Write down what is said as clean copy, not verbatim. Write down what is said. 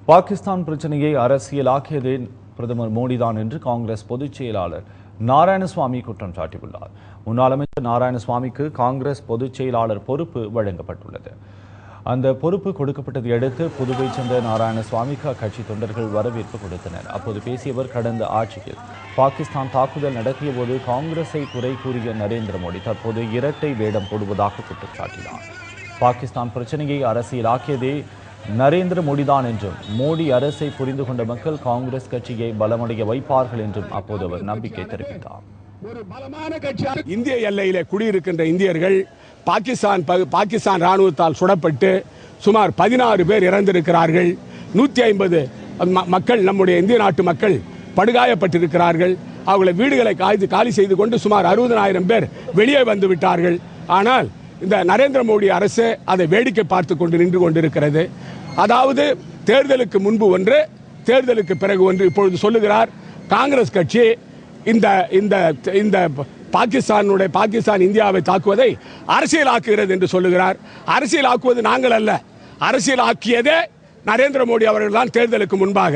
பாகிஸ்தான் பிரச்சனையை அரசியலாக்கியதே பிரதமர் மோடிதான் என்று காங்கிரஸ் பொதுச் செயலாளர் நாராயணசுவாமி குற்றம் சாட்டியுள்ளார். முன்னாள் அமைச்சர் நாராயணசுவாமிக்கு காங்கிரஸ் பொதுச் செயலாளர் பொறுப்பு வழங்கப்பட்டுள்ளது. அந்த பொறுப்பு கொடுக்கப்பட்டதை அடுத்து புதுவை சேர்ந்த நாராயணசுவாமிக்கு அக்கட்சி தொண்டர்கள் வரவேற்பு கொடுத்தனர். அப்போது பேசியவர், கடந்த ஆட்சியில் பாகிஸ்தான் தாக்குதல் நடத்திய போது காங்கிரஸை குறை கூறிய நரேந்திர மோடி தற்போது இரட்டை வேடம் போடுவதாக குற்றம் சாட்டினார். பாகிஸ்தான் பிரச்சனையை அரசியலாக்கியதே நரேந்திர மோடிதான் என்றும், மோடி அரசை புரிந்து கொண்ட மக்கள் காங்கிரஸ் கட்சியை பலமடைய வைப்பார்கள் என்றும் அப்போது அவர் நம்பிக்கை தெரிவித்தார். ஒரு பலமான கட்சியாக இந்திய எல்லையிலே குடியிருக்கின்ற இந்தியர்கள் பாகிஸ்தான் ராணுவத்தால் சுடப்பட்டு சுமார் 16 பேர் இறந்திருக்கிறார்கள். 150 மக்கள், நம்முடைய இந்திய நாட்டு மக்கள் படுகாயப்பட்டிருக்கிறார்கள். அவர்களை வீடுகளை காலி செய்து கொண்டு சுமார் 60,000 பேர் வெளியே வந்து விட்டார்கள். ஆனால் இந்த நரேந்திர மோடி அரசு அதை வேடிக்கை பார்த்து கொண்டு நின்று கொண்டிருக்கிறது. அதாவது தேர்தலுக்கு முன்பு ஒன்று, தேர்தலுக்கு பிறகு ஒன்று. இப்பொழுது சொல்லுகிறார் காங்கிரஸ் கட்சி இந்த பாகிஸ்தான் இந்தியாவை தாக்குவதை அரசியலாக்குகிறது என்று சொல்லுகிறார். அரசியலாக்குவது நாங்கள் அல்ல, அரசியலாக்கியதே நரேந்திர மோடி அவர்கள் தான் தேர்தலுக்கு முன்பாக.